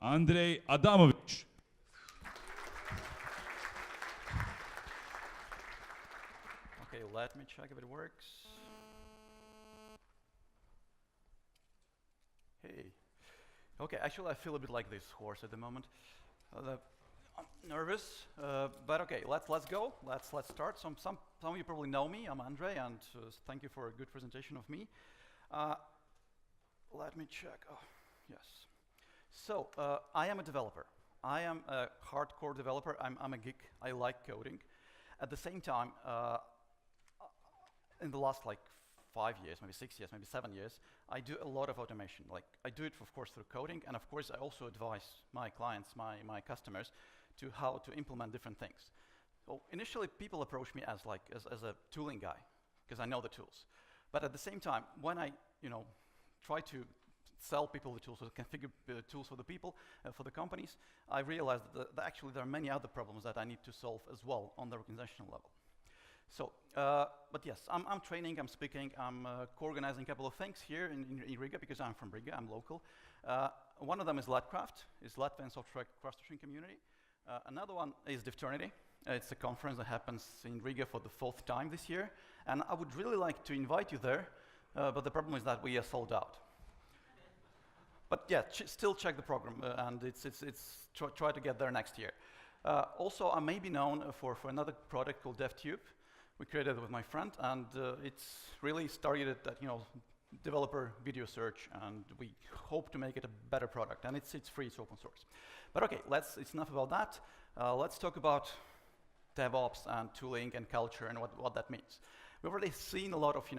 Andrey Adamovich. Okay, let me check if it works. Hey. Okay, actually I feel a bit like this horse at the moment. I'm nervous, but okay, let's go. Let's start. Some of you probably know me. I'm Andrey, and thank you for a good presentation of me. Let me check. Oh, yes. So I am a developer. I am a hardcore developer. I'm a geek. I like coding. At the same time, in the last like 5 years, maybe 6 years, maybe 7 years, I do a lot of automation. Like I do it, of course, through coding, and of course, I also advise my clients, my customers, to how to implement different things. So initially, people approach me as a tooling guy, because I know the tools. But at the same time, when I try to sell people the tools or configure tools for the people, for the companies, I realized that actually there are many other problems that I need to solve as well on the organizational level. So, but yes, I'm training, I'm speaking, I'm co-organizing a couple of things here in Riga, because I'm from Riga, I'm local. One of them is LATCraft, is Latvian Software Cross-Teaching Community. Another one is Devternity. It's a conference that happens in Riga for the 4th time this year. And I would really like to invite you there, but the problem is that we are sold out. But yeah, still check the program, and try to get there next year. Also, I may be known for another product called DevTube. We created it with my friend, and it's really started at developer video search, and we hope to make it a better product. And it's free, it's open source. But okay, it's enough about that. Let's talk about DevOps and tooling and culture and what that means. We've already seen a lot of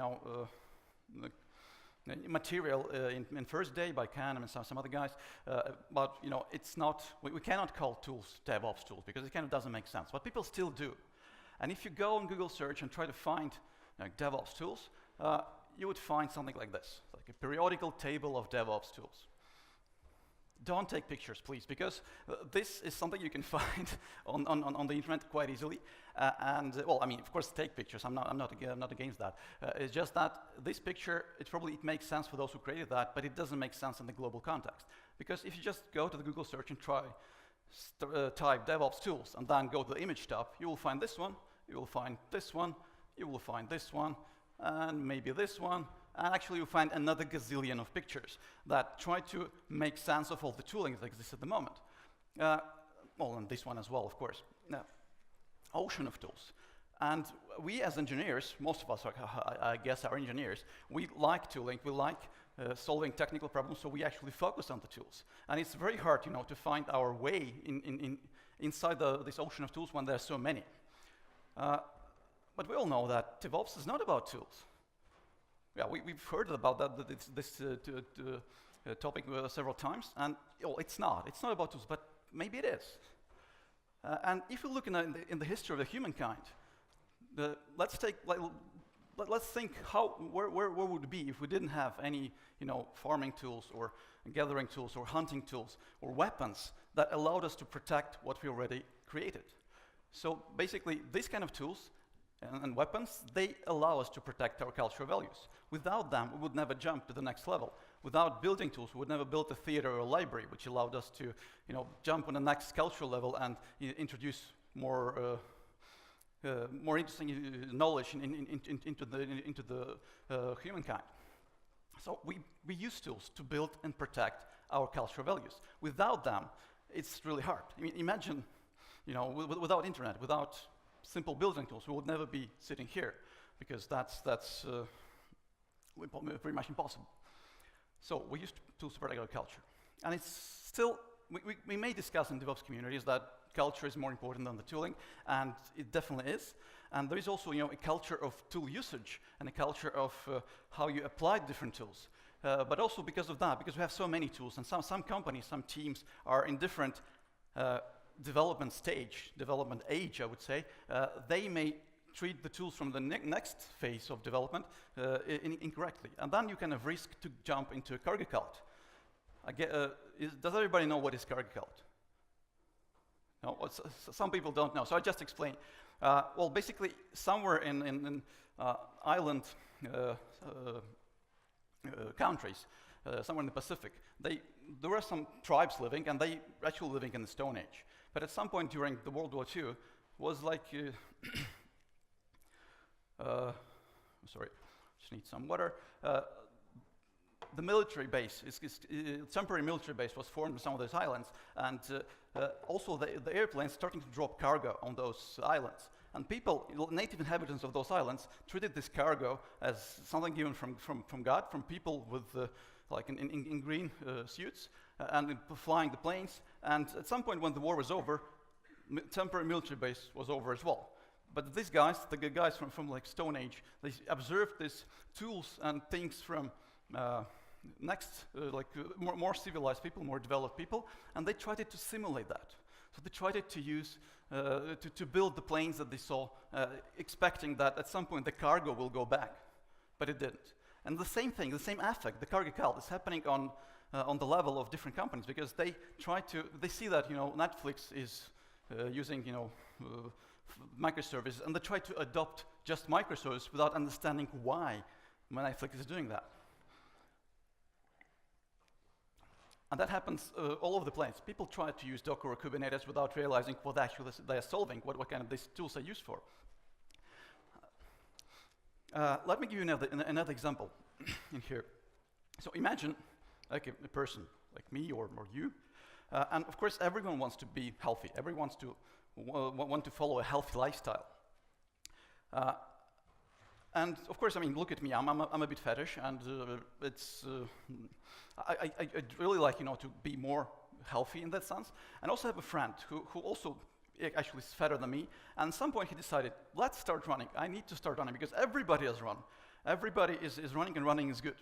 material in first day by Can and some other guys, but it's not. We cannot call tools DevOps tools because it kind of doesn't make sense. But people still do. And if you go on Google search and try to find DevOps tools, you would find something like this, like a periodical table of DevOps tools. Don't take pictures, please, because this is something you can find on the internet quite easily. Well, I mean, of course, take pictures. I'm not against that. It's just that this picture, it makes sense for those who created that, but it doesn't make sense in the global context. Because if you just go to the Google search and type DevOps tools and then go to the image tab, you will find this one, you will find this one, you will find this one, and maybe this one. And actually, you find another gazillion of pictures that try to make sense of all the tooling that exists at the moment. Well, and this one as well, of course. Now, ocean of tools. And we as engineers, most of us, I guess, are engineers, we like tooling, we like solving technical problems, so we actually focus on the tools. And it's very hard, to find our way inside this ocean of tools when there are so many. But we all know that DevOps is not about tools. Yeah, we've heard about this topic several times, and it's not about tools, but maybe it is. And if you look in the history of the humankind, let's think where would it be if we didn't have any farming tools or gathering tools or hunting tools or weapons that allowed us to protect what we already created. So basically, these kind of tools and weapons, they allow us to protect our cultural values. Without them, we would never jump to the next level. Without building tools, we would never build a theater or a library, which allowed us to, jump on the next cultural level and introduce more interesting knowledge into the humankind. So we use tools to build and protect our cultural values. Without them, it's really hard. I mean, imagine, without internet, without simple building tools, we would never be sitting here, because that's pretty much impossible. So we use tools to protect our culture. And it's still, we may discuss in DevOps communities that culture is more important than the tooling, and it definitely is. And there is also a culture of tool usage and a culture of how you apply different tools. But also because of that, because we have so many tools, and some companies, some teams are in different development age, I would say, they may treat the tools from the next phase of development incorrectly. And then you kind of risk to jump into a cargo cult. Does everybody know what is cargo cult? No, some people don't know, so I just explain. Well, basically, somewhere in island countries, somewhere in the Pacific. There were some tribes living, and they actually living in the Stone Age. But at some point during the World War II, was like, sorry, just need some water. The military base, temporary military base was formed on some of those islands, and also the airplanes starting to drop cargo on those islands. And people, native inhabitants of those islands, treated this cargo as something given from God, from people with like in green suits, and flying the planes. And at some point when the war was over, temporary military base was over as well. But these guys, the guys from like Stone Age, they observed these tools and things from more civilized people, more developed people, and they tried to simulate that. So they tried to use, to build the planes that they saw, expecting that at some point the cargo will go back, but it didn't. And the same thing, the same effect, the cargo cult, is happening on the level of different companies, because they see that, Netflix is using, microservices, and they try to adopt just microservices without understanding why Netflix is doing that. And that happens all over the place. People try to use Docker or Kubernetes without realizing what actually they are solving, what kind of these tools are used for. Let me give you another example in here. So imagine like a person like me or you, and of course everyone wants to be healthy. Everyone wants to want to follow a healthy lifestyle. And of course, I mean, look at me. I'm a bit fetish, and I'd really like to be more healthy in that sense. And also have a friend who also actually is fatter than me. And at some point he decided, let's start running. I need to start running because everybody has run. Everybody is running, and running is good.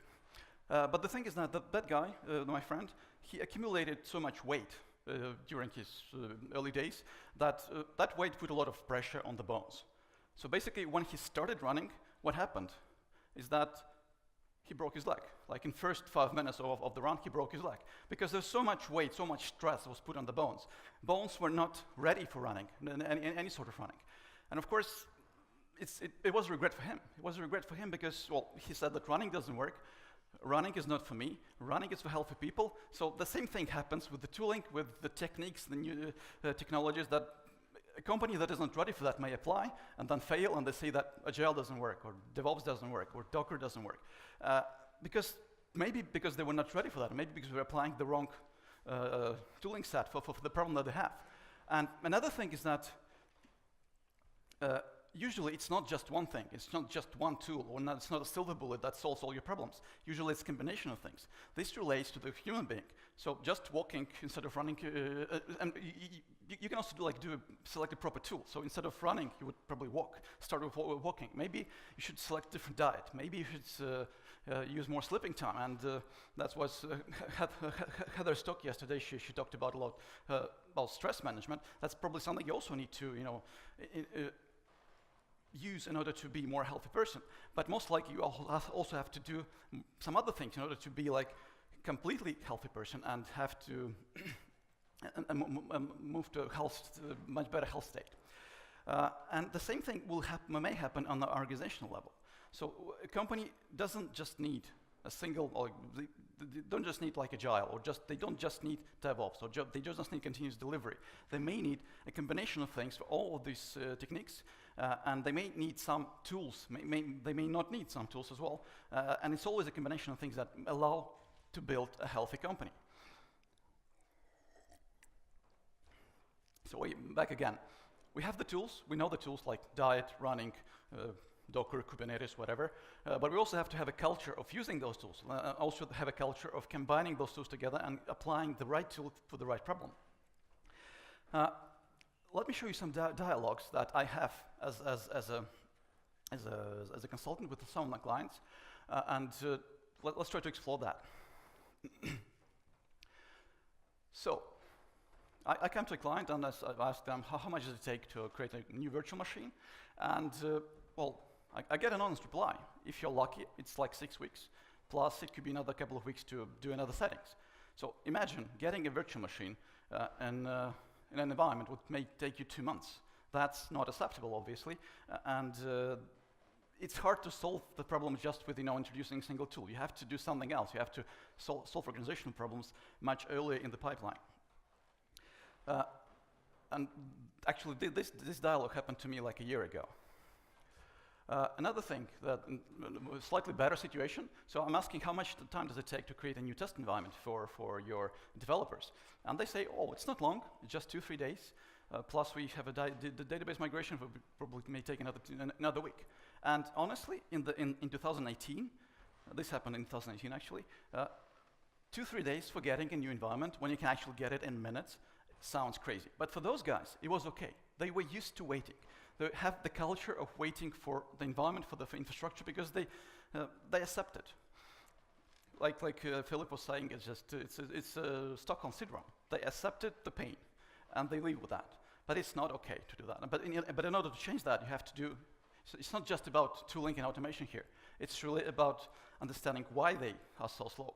But the thing is that guy, my friend, he accumulated so much weight during his early days that that weight put a lot of pressure on the bones. So basically, when he started running, what happened is that he broke his leg. Like in first 5 minutes of the run, he broke his leg. Because there's so much weight, so much stress was put on the bones. Bones were not ready for running, any sort of running. And of course, it was a regret for him. It was a regret for him because, well, he said that running doesn't work. Running is not for me. Running is for healthy people. So the same thing happens with the tooling, with the techniques, the new technologies that a company that isn't ready for that may apply and then fail, and they say that Agile doesn't work, or DevOps doesn't work, or Docker doesn't work. Maybe because they were not ready for that, maybe because we're applying the wrong tooling set for the problem that they have. And another thing is that usually it's not just one thing, it's not just one tool, or it's not a silver bullet that solves all your problems. Usually it's a combination of things. This relates to the human being. So just walking instead of running, and you can also select a proper tool. So instead of running, you would probably start with walking. Maybe you should select a different diet. Maybe you should use more sleeping time. And that was Heather's talk yesterday. She talked about a lot about stress management. That's probably something you also need to, use in order to be a more healthy person. But most likely you also have to do some other things in order to be like a completely healthy person and have to move to a much better health state. And the same thing may happen on the organizational level. So a company doesn't just need a single, or they don't just need like Agile, or they don't just need DevOps, or they just need continuous delivery. They may need a combination of things for all of these techniques, and they may need some tools. They may not need some tools as well. And it's always a combination of things that allow to build a healthy company. So back again. We have the tools. We know the tools like diet, running, Docker, Kubernetes, whatever. But we also have to have a culture of using those tools. Also have a culture of combining those tools together and applying the right tool for the right problem. Let me show you some dialogues that I have as a consultant with some of my clients, and let's try to explore that. So, I come to a client and I ask them how much does it take to create a new virtual machine, and I get an honest reply. If you're lucky, it's like 6 weeks. Plus, it could be another couple of weeks to do another settings. So imagine getting a virtual machine in an environment may take you 2 months. That's not acceptable, obviously, and it's hard to solve the problem just with introducing a single tool. You have to do something else. You have to solve organizational problems much earlier in the pipeline. And actually, this dialogue happened to me like a year ago. Another thing, that a slightly better situation. So I'm asking how much time does it take to create a new test environment for your developers? And they say, oh, it's not long, it's just 2-3 days. Plus we have the database migration will probably may take another week. And honestly, in 2018, this happened in 2018 actually, 2-3 days for getting a new environment when you can actually get it in minutes sounds crazy. But for those guys, it was okay. They were used to waiting. They have the culture of waiting for the environment, for the infrastructure, because they accept it. Like Philip was saying, it's a Stockholm syndrome. They accepted the pain, and they live with that. But it's not okay to do that. But in order to change that, you have to do. So it's not just about tooling and automation here. It's really about understanding why they are so slow.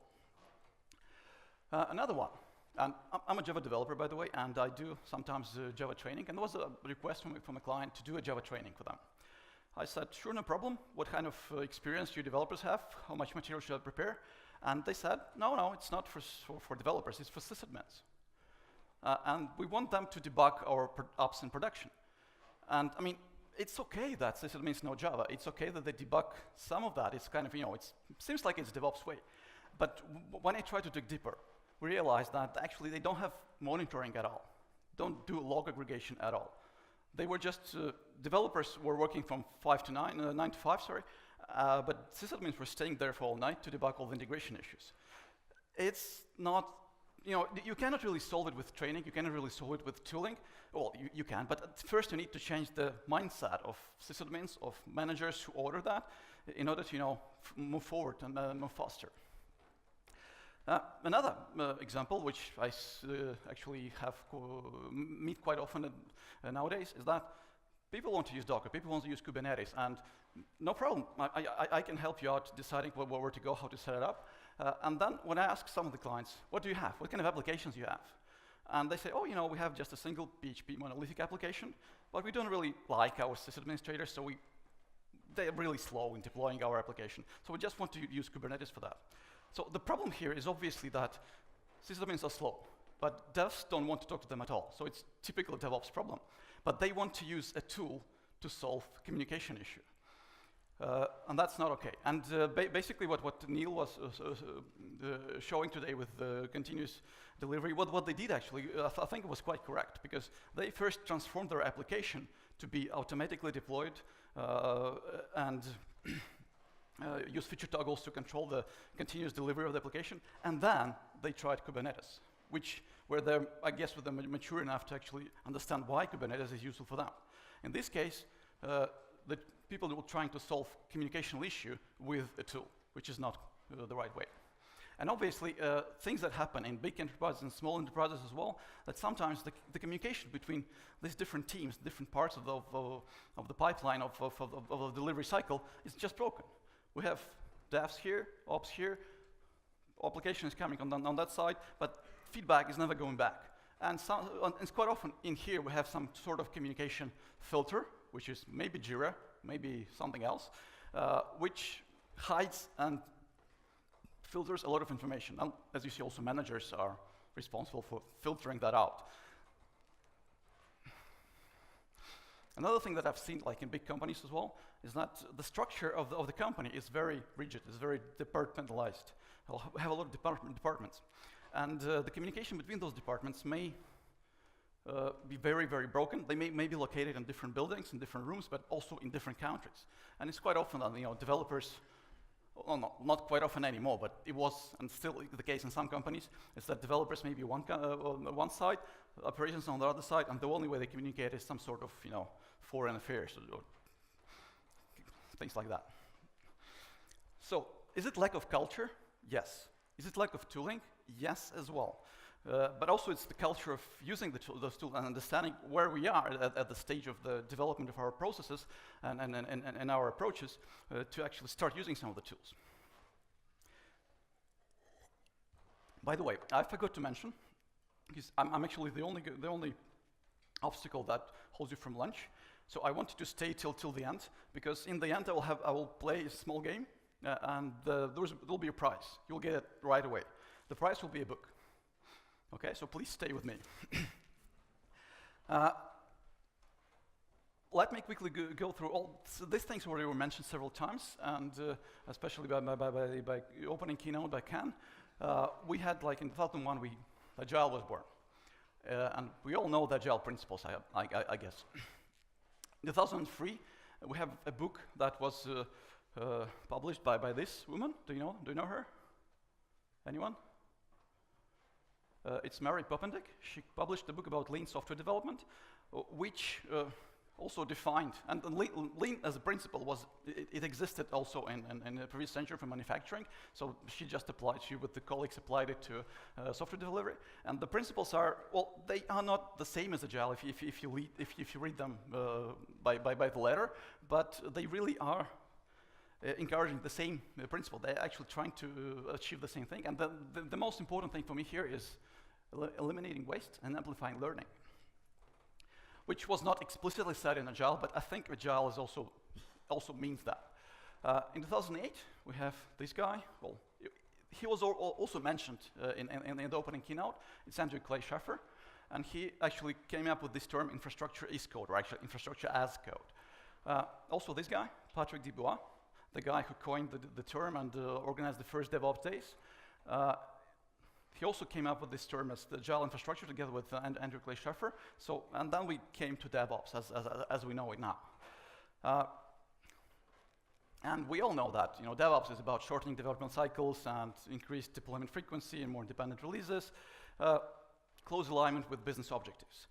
Another one. And I'm a Java developer, by the way, and I do sometimes Java training. And there was a request from a client to do a Java training for them. I said, sure, no problem. What kind of experience do your developers have? How much material should I prepare? And they said, no, it's not for developers. It's for sysadmins. And we want them to debug our apps in production. And I mean, it's okay that sysadmins know Java. It's okay that they debug some of that. It's kind of, it seems like it's DevOps way. But when I try to dig deeper, we realized that actually they don't have monitoring at all, don't do log aggregation at all. They were just, developers were working from 9 to 5, sorry, but sysadmins were staying there for all night to debug all the integration issues. It's not, you cannot really solve it with training, you cannot really solve it with tooling. Well, you can, but first you need to change the mindset of sysadmins, of managers who order that, in order to, move forward and move faster. Another example, which I actually meet quite often nowadays, is that people want to use Docker, people want to use Kubernetes, and no problem. I can help you out deciding where to go, how to set it up. And then when I ask some of the clients, what do you have? What kind of applications do you have? And they say, oh, we have just a single PHP monolithic application, but we don't really like our sysadministrators, so they're really slow in deploying our application. So we just want to use Kubernetes for that. So the problem here is obviously that sysadmins are slow, but devs don't want to talk to them at all. So it's typical DevOps problem. But they want to use a tool to solve communication issue. And that's not okay. And basically what Neil was showing today with the continuous delivery, what they did actually, I think it was quite correct, because they first transformed their application to be automatically deployed and use feature toggles to control the continuous delivery of the application, and then they tried Kubernetes, where they're, I guess, mature enough to actually understand why Kubernetes is useful for them. In this case, the people were trying to solve communicational issue with a tool, which is not the right way. And obviously, things that happen in big enterprises and small enterprises as well, that sometimes the communication between these different teams, different parts of the pipeline of the delivery cycle is just broken. We have devs here, ops here, application is coming on that side, but feedback is never going back. And it's quite often in here we have some sort of communication filter, which is maybe Jira, maybe something else, which hides and filters a lot of information. And as you see, also managers are responsible for filtering that out. Another thing that I've seen, like in big companies as well, is that the structure of the company is very rigid, is very departmentalized. They'll have a lot of departments. And the communication between those departments may be very, very broken. They may be located in different buildings, in different rooms, but also in different countries. And it's quite often that developers, well, not quite often anymore, but it was, and still the case in some companies, is that developers may be on one side, operations on the other side, and the only way they communicate is some sort of, foreign affairs or things like that. So, is it lack of culture? Yes. Is it lack of tooling? Yes, as well. But also it's the culture of using those tools and understanding where we are at the stage of the development of our processes and our approaches to actually start using some of the tools. By the way, I forgot to mention, because I'm actually the only obstacle that holds you from lunch. So I wanted to stay till the end, because in the end I will play a small game, and there'll be a prize. You'll get it right away. The prize will be a book. Okay, so please stay with me. Let me quickly go through all these things already were mentioned several times, and especially by opening keynote by Ken. We had, like in 2001, Agile was born. And we all know the Agile principles, I guess. In 2003, we have a book that was published by this woman. Do you know her? Anyone? It's Mary Poppendieck. She published a book about lean software development, which also defined, and lean as a principle it existed also in the previous century for manufacturing. So she just applied, she with the colleagues applied it to software delivery. And the principles are, well, they are not the same as Agile if you read them by the letter, but they really are encouraging the same principle. They're actually trying to achieve the same thing. And the most important thing for me here is eliminating waste and amplifying learning, which was not explicitly said in Agile, but I think Agile is also means that. In 2008, we have this guy. Well, he was also mentioned in the opening keynote. It's Andrey and he actually came up with this term, infrastructure is code, or actually infrastructure as code. Also this guy, Patrick Dubois, the guy who coined the term and organized the first DevOps days. He also came up with this term as the Agile Infrastructure together with Andrew Clay Schaffer. So, and then we came to DevOps as we know it now. And we all know that DevOps is about shortening development cycles and increased deployment frequency and more independent releases, close alignment with business objectives.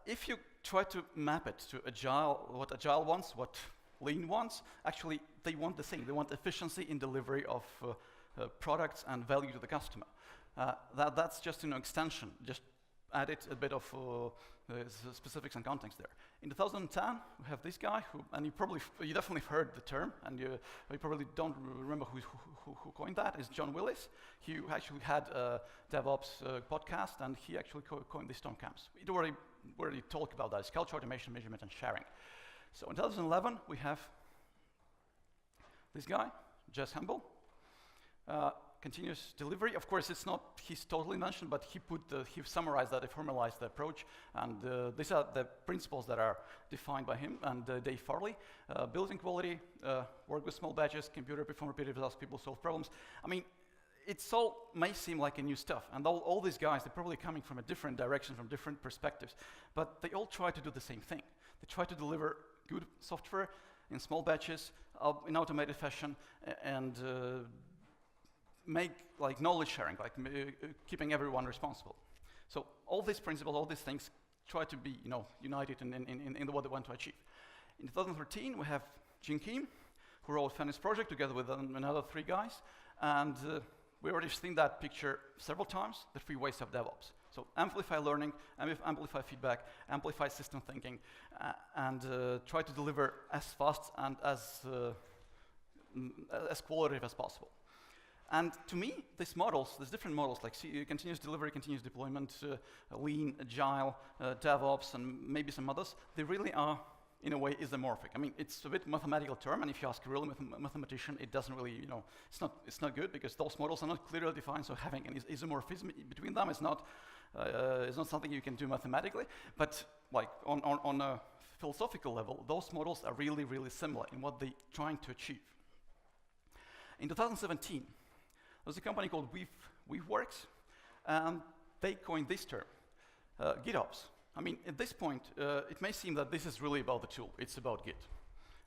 If you try to map it to Agile, what Agile wants, what Lean wants, actually they want the same. They want efficiency in delivery of products and value to the customer. That's just an extension, just added a bit of specifics and context there. In 2010, we have this guy who, and you definitely heard the term, and you probably don't remember who coined that, is John Willis. He actually had a DevOps podcast, and he actually coined these term camps. We already talked about that. It's culture, automation, measurement, and sharing. So in 2011, we have this guy, Jess Hempel. Continuous delivery. Of course, it's not he's totally mentioned, but he summarized that, he formalized the approach, and these are the principles that are defined by him and Dave Farley. Building quality, work with small batches, computer perform repetitive tasks, people solve problems. I mean, it's all may seem like a new stuff, and all these guys, they're probably coming from a different direction, from different perspectives, but they all try to do the same thing. They try to deliver good software in small batches, in automated fashion, and make like knowledge sharing, like keeping everyone responsible. So all these principles, all these things try to be united in what they want to achieve. In 2013, we have Gene Kim, who wrote Fenix Project together with another 3 guys, and we already seen that picture several times, the 3 ways of DevOps. So amplify learning, amplify feedback, amplify system thinking, and try to deliver as fast and as qualitative as possible. And to me, these different models, like continuous delivery, continuous deployment, Lean, Agile, DevOps, and maybe some others, they really are, in a way, isomorphic. I mean, it's a bit mathematical term, and if you ask a real mathematician, it doesn't really, it's not good, because those models are not clearly defined, so having an isomorphism between them is not something you can do mathematically. But like on a philosophical level, those models are really, really similar in what they're trying to achieve. In 2017, there's a company called Weaveworks, and they coined this term, GitOps. I mean, at this point, it may seem that this is really about the tool. It's about Git,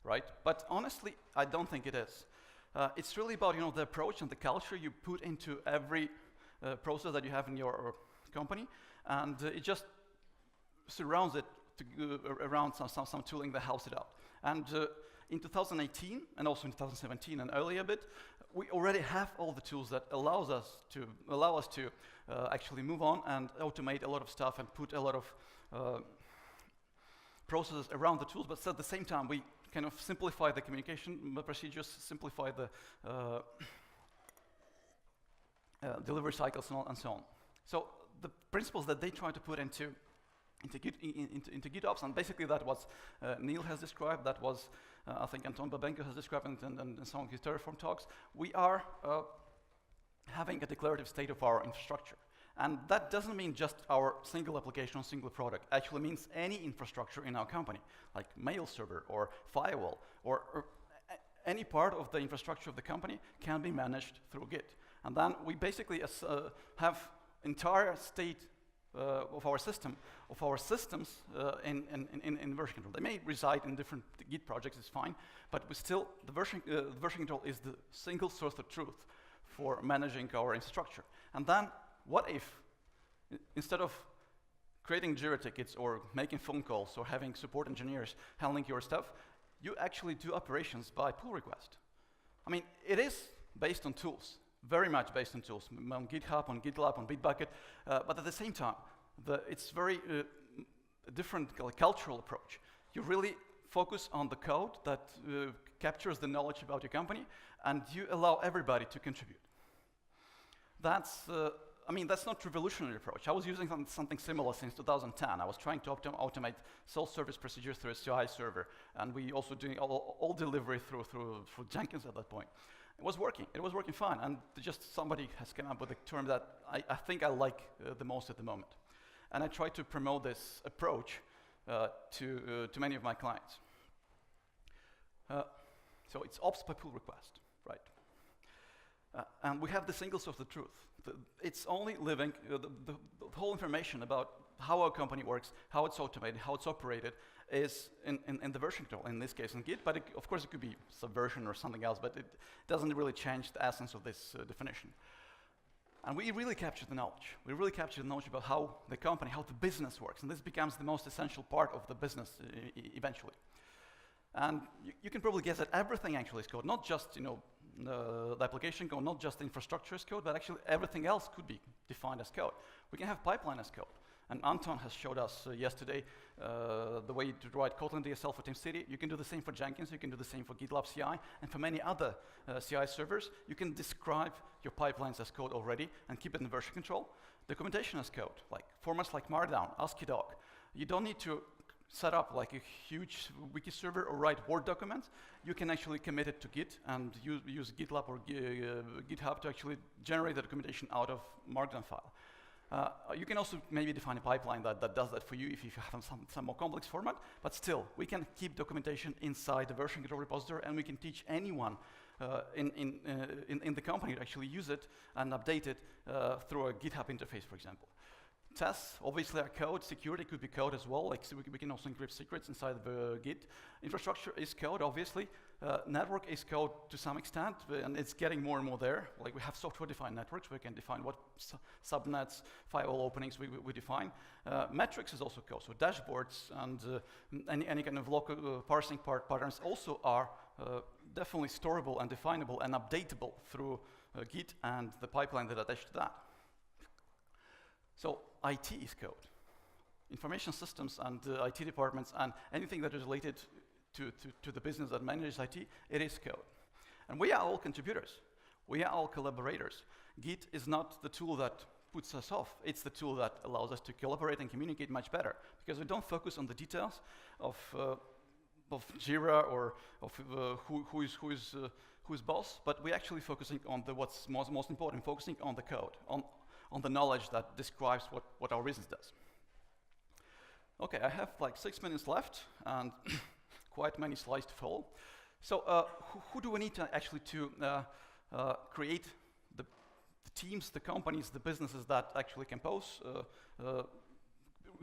right? But honestly, I don't think it is. It's really about the approach and the culture you put into every process that you have in your company, and it just surrounds it around some tooling that helps it out. And in 2018, and also in 2017 and earlier a bit, we already have all the tools that allow us to actually move on and automate a lot of stuff and put a lot of processes around the tools, but at the same time, we kind of simplify the communication procedures, simplify the delivery cycles and so on. So the principles that they try to put into into GitOps, and basically that was Neil has described, that was I think Anton Babenko has described in some of his Terraform talks. We are having a declarative state of our infrastructure. And that doesn't mean just our single application or single product. It actually means any infrastructure in our company, like mail server or firewall or any part of the infrastructure of the company can be managed through Git. And then we basically have entire state of our systems in version control. They may reside in different Git projects, it's fine, but we still, the version control is the single source of truth for managing our infrastructure. And then, what if, instead of creating Jira tickets or making phone calls or having support engineers handling your stuff, you actually do operations by pull request? I mean, it is based on tools, very much based on tools, on GitHub, on GitLab, on Bitbucket, but at the same time, it's very different cultural approach. You really focus on the code that captures the knowledge about your company, and you allow everybody to contribute. That's not revolutionary approach. I was using something similar since 2010. I was trying to automate self-service procedures through a CI server, and we also doing all delivery through Jenkins at that point. It was working fine, and just somebody has come up with a term that I think I like the most at the moment. And I try to promote this approach to many of my clients. So it's ops by pull request, right? And we have the single source of the truth. It's only living, the whole information about how our company works, how it's automated, how it's operated, is in the version control, in this case in Git, but of course it could be Subversion or something else, but it doesn't really change the essence of this definition. And we really capture the knowledge. We really capture the knowledge about how the company, how the business works, and this becomes the most essential part of the business eventually. And you can probably guess that everything actually is code, not just the application code, not just the infrastructure as code, but actually everything else could be defined as code. We can have pipeline as code. And Anton has showed us yesterday the way to write Kotlin DSL for TeamCity. You can do the same for Jenkins, you can do the same for GitLab CI, and for many other CI servers, you can describe your pipelines as code already and keep it in version control. Documentation as code, like formats like Markdown, ASCII-Doc. You don't need to set up like a huge wiki server or write Word documents. You can actually commit it to Git and use GitLab or GitHub to actually generate the documentation out of Markdown file. You can also maybe define a pipeline that does that for you if you have some more complex format, but still, we can keep documentation inside the version control repository, and we can teach anyone in the company to actually use it and update it through a GitHub interface, for example. Tests, obviously, are code. Security could be code as well. Like, so we can also encrypt secrets inside the Git. Infrastructure is code, obviously. Network is code to some extent, and it's getting more and more there. Like, we have software-defined networks. We can define what subnets, firewall openings we define. Metrics is also code. So dashboards and any kind of local parsing patterns also are definitely storable and definable and updatable through Git and the pipeline that attached to that. So IT is code. Information systems and IT departments and anything that is related to the business that manages IT, it is code. And we are all contributors. We are all collaborators. Git is not the tool that puts us off. It's the tool that allows us to collaborate and communicate much better, because we don't focus on the details of Jira or of who's boss, but we're actually focusing on what's most important, focusing on the code, on the knowledge that describes what our business does. Okay, I have like 6 minutes left and quite many slides to follow. So who do we need to actually create the teams, the companies, the businesses that actually compose,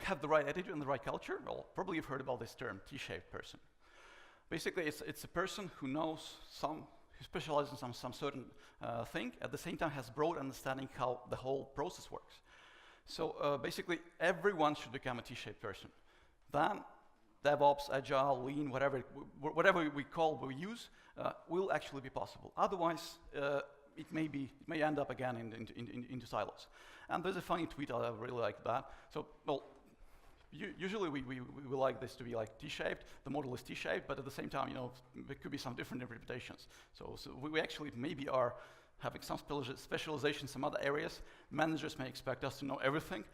have the right attitude and the right culture? Well, probably you've heard about this term, T-shaped person. Basically, it's a person who knows who specializes in some certain thing, at the same time has broad understanding how the whole process works. So basically, everyone should become a T-shaped person. Then DevOps, Agile, Lean, whatever we use, will actually be possible. Otherwise, it may end up again into silos. And there's a funny tweet I really like that. So, well, usually we like this to be like T-shaped. The model is T-shaped, but at the same time, there could be some different interpretations. So we actually maybe are having some specialization in some other areas. Managers may expect us to know everything.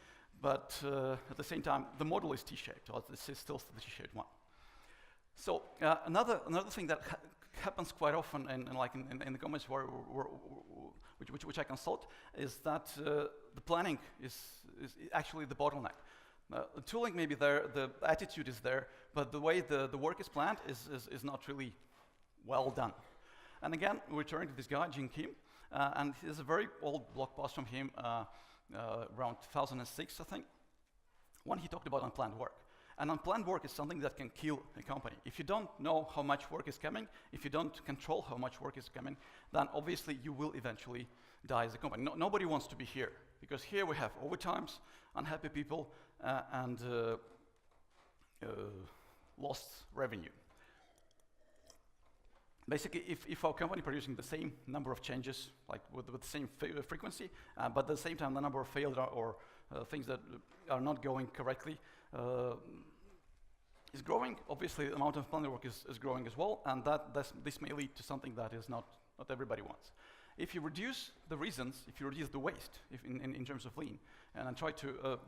but at the same time, the model is T-shaped, or this is still the T-shaped one. So another thing that happens quite often in the companies which I consult is that the planning is actually the bottleneck. The tooling may be there, the attitude is there, but the way the work is planned is not really well done. And again, we return to this guy, Jin Kim, and there's a very old blog post from him around 2006, I think, when he talked about unplanned work. And unplanned work is something that can kill a company. If you don't know how much work is coming, if you don't control how much work is coming, then obviously you will eventually die as a company. Nobody wants to be here, because here we have overtimes, unhappy people, and lost revenue. Basically, if our company producing the same number of changes, like with the same frequency, but at the same time the number of failed or things that are not going correctly is growing, obviously the amount of planning work is growing as well, and this may lead to something that is not everybody wants. If you reduce the reasons, if you reduce the waste in terms of lean, and try to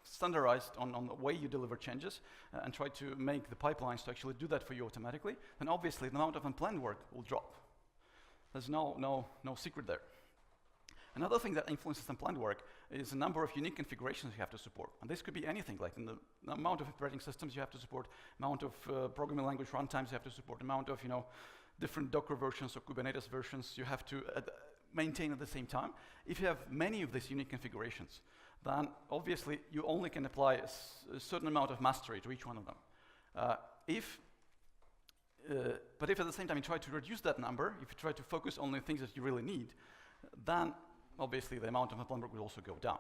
standardized on the way you deliver changes and try to make the pipelines to actually do that for you automatically, then obviously the amount of unplanned work will drop. There's no secret there. Another thing that influences unplanned work is the number of unique configurations you have to support. And this could be anything, like in the amount of operating systems you have to support, amount of programming language runtimes you have to support, amount of different Docker versions or Kubernetes versions you have to maintain at the same time. If you have many of these unique configurations, then obviously you only can apply a certain amount of mastery to each one of them. But if at the same time you try to reduce that number, if you try to focus on the things that you really need, then obviously the amount of unplanned work will also go down.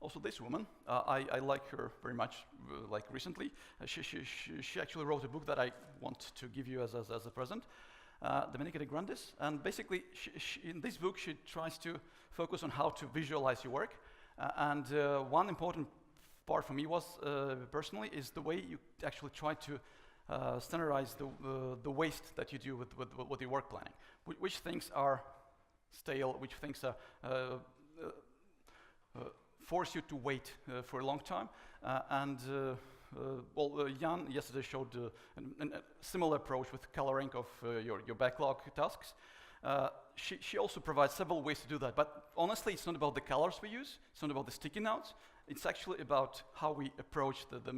Also this woman, I like her very much, like recently. She actually wrote a book that I want to give you as a present, Dominica de Grandis, and basically in this book she tries to focus on how to visualize your work, and one important part for me was, personally, is the way you actually try to standardize the waste that you do with your work planning. Which things are stale, which things are force you to wait for a long time, Jan yesterday showed a similar approach with coloring of your backlog tasks. She also provides several ways to do that, but honestly it's not about the colors we use, it's not about the sticky notes, it's actually about how we approach the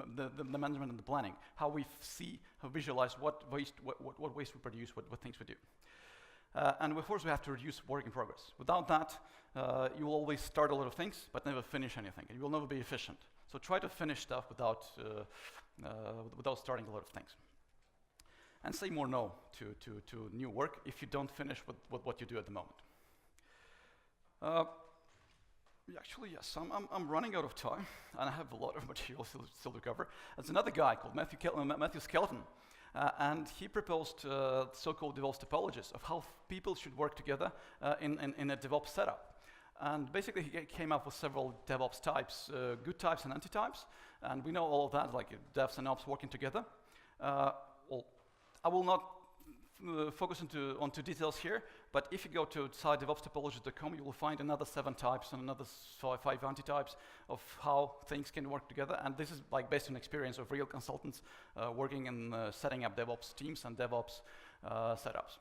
management and the planning, how we visualize what waste we produce, what things we do. And of course we have to reduce work in progress. Without that, you will always start a lot of things, but never finish anything, and you will never be efficient. So try to finish stuff without starting a lot of things. And say more no to new work if you don't finish with what you do at the moment. Actually, yes, I'm running out of time, and I have a lot of material still to cover. There's another guy called Mathew Skelton, and he proposed so-called DevOps Topologies of how people should work together in a DevOps setup. And basically he came up with several DevOps types, good types and anti-types, and we know all of that, like devs and ops working together. Well, I will not focus onto details here, but if you go to site devopstopologies.com, you will find another 7 types and another 5 anti-types of how things can work together, and this is like based on experience of real consultants working in setting up DevOps teams and DevOps setups.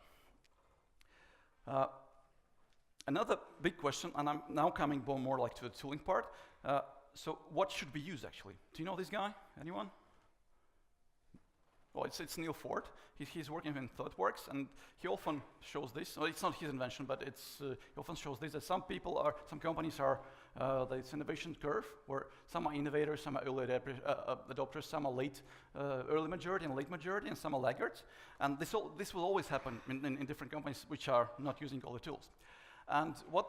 Another big question, and I'm now coming more like to the tooling part. So what should we use actually? Do you know this guy? Anyone? Well, it's Neil Ford. He's working in ThoughtWorks, and he often shows this. Well, it's not his invention, but he often shows this, that some companies are, it's innovation curve, where some are innovators, some are early adopters, some are early majority and late majority, and some are laggards. And this will always happen in different companies which are not using all the tools. And what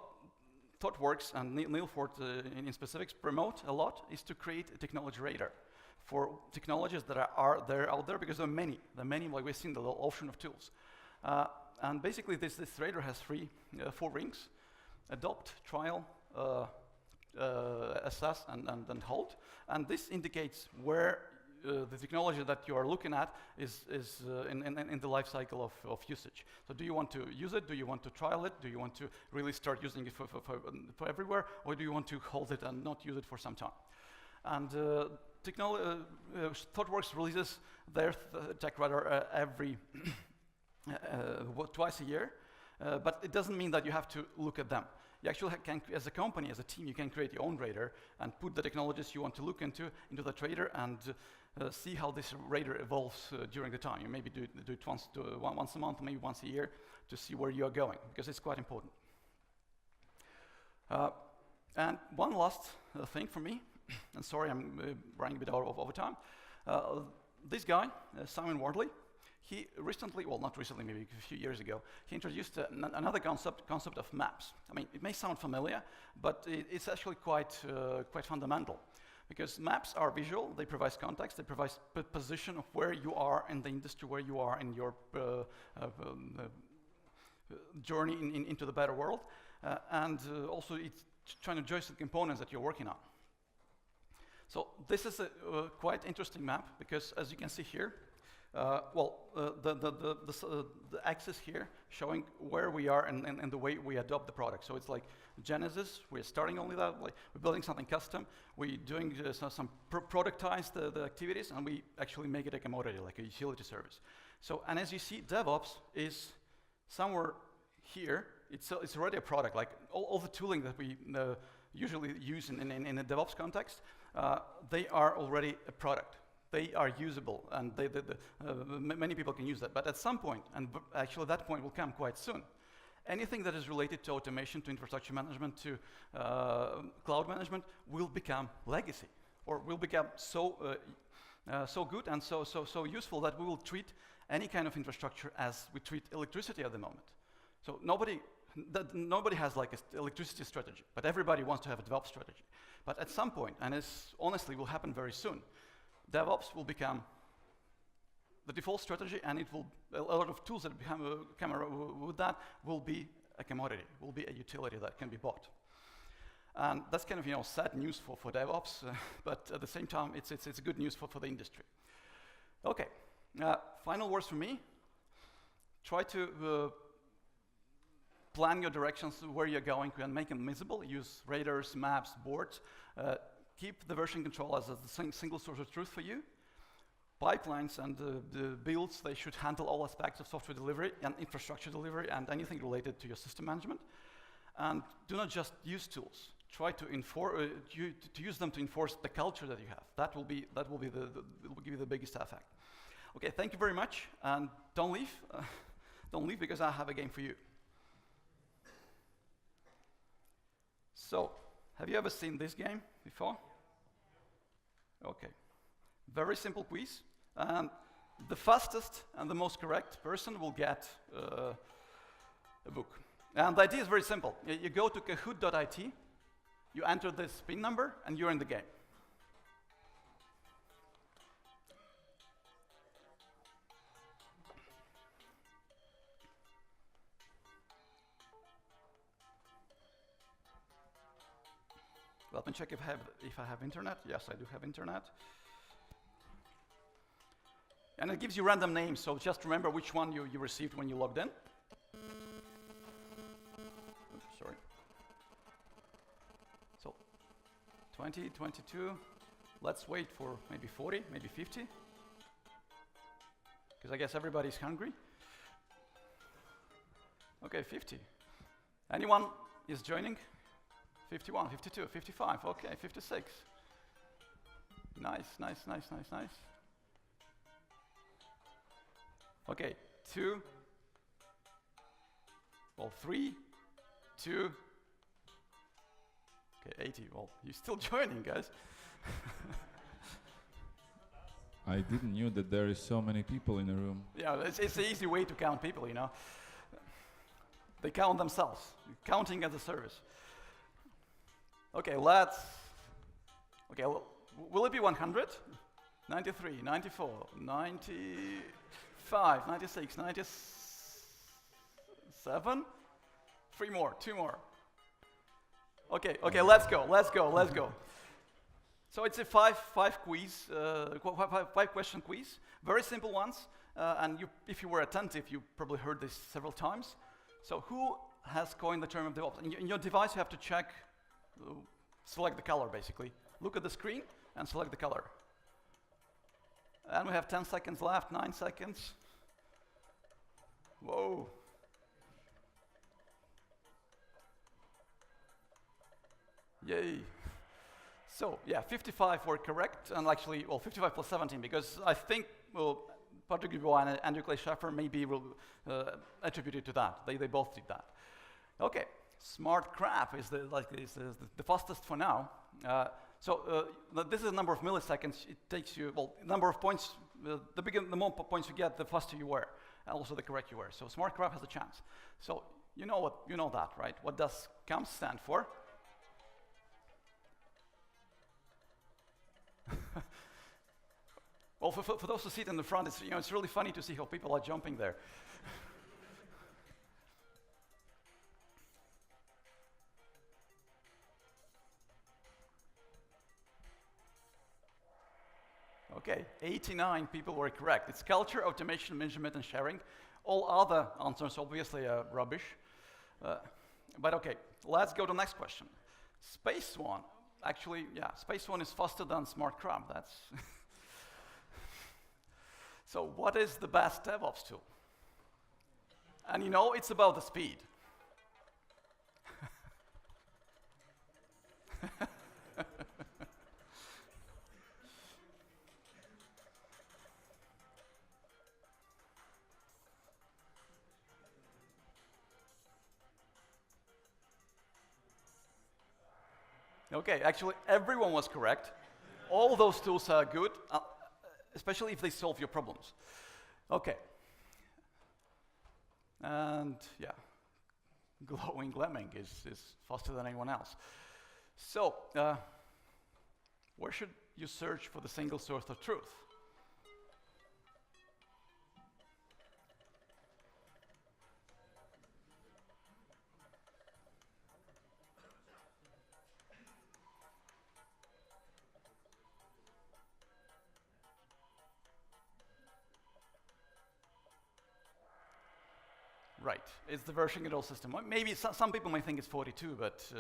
ThoughtWorks and Neil Ford in specifics promote a lot is to create a technology radar for technologies that are out there, because there are many, like we've seen the little ocean of tools. And basically this radar has 4 rings: adopt, trial, assess, and hold. And this indicates where the technology that you are looking at is in the life cycle of usage. So do you want to use it? Do you want to trial it? Do you want to really start using it for everywhere? Or do you want to hold it and not use it for some time? And ThoughtWorks releases their tech radar every twice a year, but it doesn't mean that you have to look at them. You actually can, as a company, as a team, you can create your own radar and put the technologies you want to look into that radar and see how this radar evolves during the time. You maybe do it once a month, maybe once a year, to see where you are going, because it's quite important. And one last thing for me, and sorry I'm running a bit over time. This guy, Simon Wardley, he recently, well, not recently, maybe a few years ago, he introduced another concept of maps. I mean, it may sound familiar, but it's actually quite fundamental. Because maps are visual, they provide context, they provide position of where you are in the industry, where you are in your journey into the better world. And also, it's trying to join the components that you're working on. So this is a quite interesting map, because as you can see here, the axis here showing where we are and the way we adopt the product. So it's like Genesis, we're starting only that, like we're building something custom, we're doing some productize the activities, and we actually make it a commodity, like a utility service. So, and as you see, DevOps is somewhere here. It's already a product, like all the tooling that we usually use in a DevOps context, they are already a product. They are usable, and many people can use that. But at some point, and actually that point will come quite soon, anything that is related to automation, to infrastructure management, to cloud management will become legacy, or will become so good and so useful that we will treat any kind of infrastructure as we treat electricity at the moment. So nobody has like an electricity strategy, but everybody wants to have a DevOps strategy. But at some point, and this honestly will happen very soon, DevOps will become the default strategy, and it will, a lot of tools that come with that will be a commodity, will be a utility that can be bought. And that's kind of sad news for DevOps, but at the same time, it's good news for the industry. Okay, final words from me. Try to plan your directions, where you're going, and make them visible. Use radars, maps, boards. Keep the version control as a single source of truth for you. Pipelines and the builds, they should handle all aspects of software delivery and infrastructure delivery and anything related to your system management. And do not just use tools. Try to use them to enforce the culture that you have. That will give you the biggest effect. Okay, thank you very much, and don't leave. Don't leave, because I have a game for you. So, have you ever seen this game before? Okay. Very simple quiz. The fastest and the most correct person will get a book. And the idea is very simple. You go to kahoot.it, you enter this PIN number, and you're in the game. Let me check if I have internet. Yes, I do have internet. And it gives you random names, so just remember which one you received when you logged in. Oops, sorry. So, 20, 22. Let's wait for maybe 40, maybe 50. Because I guess everybody's hungry. Okay, 50. Anyone is joining? 51, 52, 55, okay, 56. Nice. Okay, 2. Well, 3, 2. Okay, 80. Well, you're still joining, guys. I didn't knew that there is so many people in the room. Yeah, it's an easy way to count people, They count themselves, counting as a service. Okay, will it be 100? 93, 94, 95, 96, 97? 3 more, 2 more. Okay, let's go. So it's a five question quiz, very simple ones. And if you were attentive, you probably heard this several times. So who has coined the term of DevOps? In your device, you have to check, select the color, basically. Look at the screen and select the color. And we have 10 seconds left, 9 seconds. Whoa. Yay. So, yeah, 55 were correct, and actually, well, 55 plus 17, because I think, well, Patrick Dubois and Andrew Clay-Schaffer maybe will attribute it to that. They both did that. Okay, smart crap is the fastest for now. This is a number of milliseconds. It takes you, well, number of points, the more points you get, the faster you were, and also the correct you were. So smart crap has a chance. So you know that, right? What does CAMS stand for? Well, for those who sit in the front, it's really funny to see how people are jumping there. Okay, 89 people were correct. It's culture, automation, measurement, and sharing. All other answers obviously are rubbish. But okay, let's go to the next question. Space One. Actually, yeah, Space One is faster than Smart Crab. That's So what is the best DevOps tool? And it's about the speed. Okay, actually everyone was correct. All those tools are good, especially if they solve your problems. Okay. And yeah, glowing lemming is faster than anyone else. So, where should you search for the single source of truth? Right, it's the version control system. Maybe some people may think it's 42, but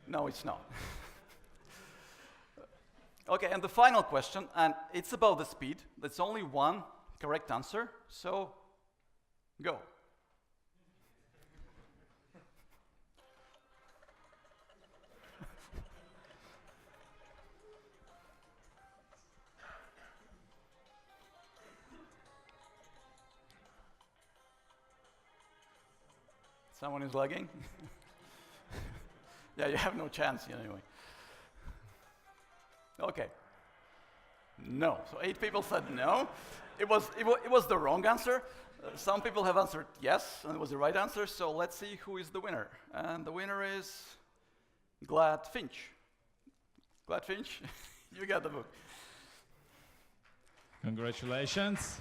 no, it's not. Okay, and the final question, and it's about the speed. There's only one correct answer, so go. Someone is lagging? Yeah, you have no chance anyway. Okay. No. So 8 people said no. It was the wrong answer. Some people have answered yes, and it was the right answer. So let's see who is the winner. And the winner is Glad Finch. Glad Finch, you got the book. Congratulations.